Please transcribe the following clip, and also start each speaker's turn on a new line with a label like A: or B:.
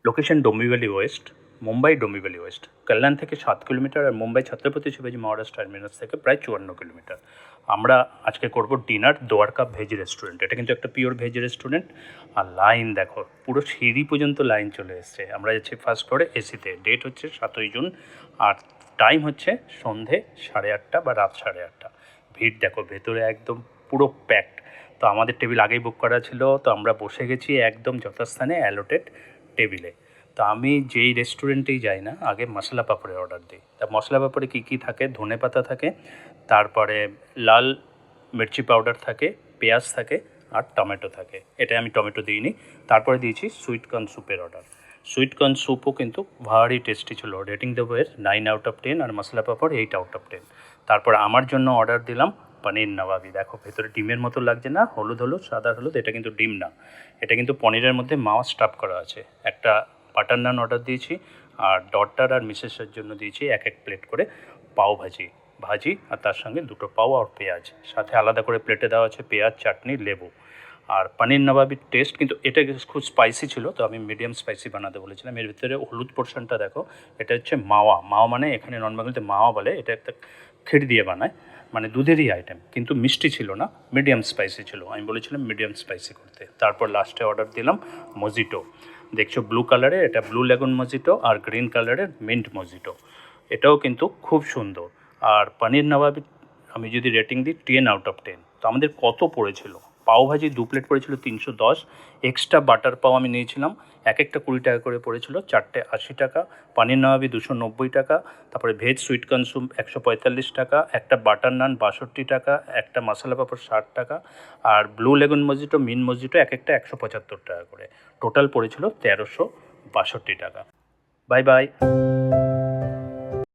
A: Location Dombivli west, Mumbai Dombivli west. Kalyan থেকে 7 kilometre আর মুম্বাই ছত্রপতি শিবাজি মহারাজ terminus থেকে প্রায় 54 কিলোমিটার। আমরা আজকে করব ডিনার দ্বারকা ভেজ রেস্টুরেন্ট। এটা কিন্তু একটা পিওর ভেজ রেস্টুরেন্ট। আর লাইন দেখো, পুরো সিঁড়ি পর্যন্ত লাইন চলে এসছে। আমরা যাচ্ছি ফার্স্ট ফ্লোরে এসিতে। ডেট হচ্ছে 7ই জুন আর টাইম হচ্ছে সন্ধে 8:30 বা রাত 8:30। ভিড় দেখো, ভেতরে একদম পুরো প্যাকড। তো আমাদের টেবিল আগেই বুক করা ছিল, তো আমরা বসে গেছি একদম যথাস্থানে অ্যালোটেড টেবিলে। তো আমি যেই রেস্টুরেন্টেই যাই না, আগে মশলা পাপড়ের অর্ডার দিই। তা মশলা পাপড়ে কী কী থাকে? ধনে পাতা থাকে, তারপরে লাল মির্চি পাউডার থাকে, পেঁয়াজ থাকে আর টমেটো থাকে। এটা আমি টমেটো দিইনি। তারপরে দিয়েছি সুইট কর্ন স্যুপের অর্ডার। সুইট কর্ন স্যুপও কিন্তু ভারী টেস্টি ছিল। রেটিং দেবো এর 9/10 আর মশলা পাপড় 8/10। তারপর আমার জন্য অর্ডার দিলাম পনির নবাবি। দেখো ভেতরে ডিমের মতো লাগছে না? হলুদ হলুদ, সাদা হলুদ। এটা কিন্তু ডিম না, এটা কিন্তু পনিরের মধ্যে মাওয়া স্টাফ করা আছে। একটা বাটার নান অর্ডার দিয়েছি আর ডটার আর মিসেসের জন্য দিয়েছি এক প্লেট করে পাও ভাজি আর তার সঙ্গে 2টো পাও আর পেঁয়াজ। সাথে আলাদা করে প্লেটে দেওয়া আছে পেঁয়াজ, চাটনি, লেবু। আর পনির নবাবির টেস্ট কিন্তু এটা খুব স্পাইসি ছিল, তো আমি মিডিয়াম স্পাইসি বানাতে বলেছিলাম। এর ভিতরে হলুদ পোর্শনটা দেখো, এটা হচ্ছে মাওয়া মানে এখানে নন বাংলাতে মাওয়া বলে। এটা একটা ক্ষীর দিয়ে বানায়, মানে দুধেরই আইটেম, কিন্তু মিষ্টি ছিল না, মিডিয়াম স্পাইসি ছিল। আমি বলেছিলাম মিডিয়াম স্পাইসি করতে। তারপর লাস্টে অর্ডার দিলাম মজিটো। দেখছো ব্লু কালারের, এটা ব্লু লেগুন মজিটো আর গ্রিন কালারের মিন্ট মজিটো। এটাও কিন্তু খুব সুন্দর। আর পনির নবাবি আমি যদি রেটিং দিই 10/10। তো আমাদের কত পড়েছিল? পাওভাজি 2 প্লেট পড়েছিল 310। এক্সট্রা বাটার পাও আমি নিয়েছিলাম, একটা 20 টাকা করে পড়েছিল, 4টে 80 টাকা। পনির নবাবি 290 টাকা। তারপরে ভেজ সুইট কর্ন স্যুপ 145 টাকা। একটা বাটার নান 62 টাকা। একটা মশলা পাপড় 60 টাকা। আর ব্লু লেগুন মজিটো, মিন মজিটো একটা 175 টাকা করে। টোটাল পড়েছিল 1362 টাকা। Bye bye.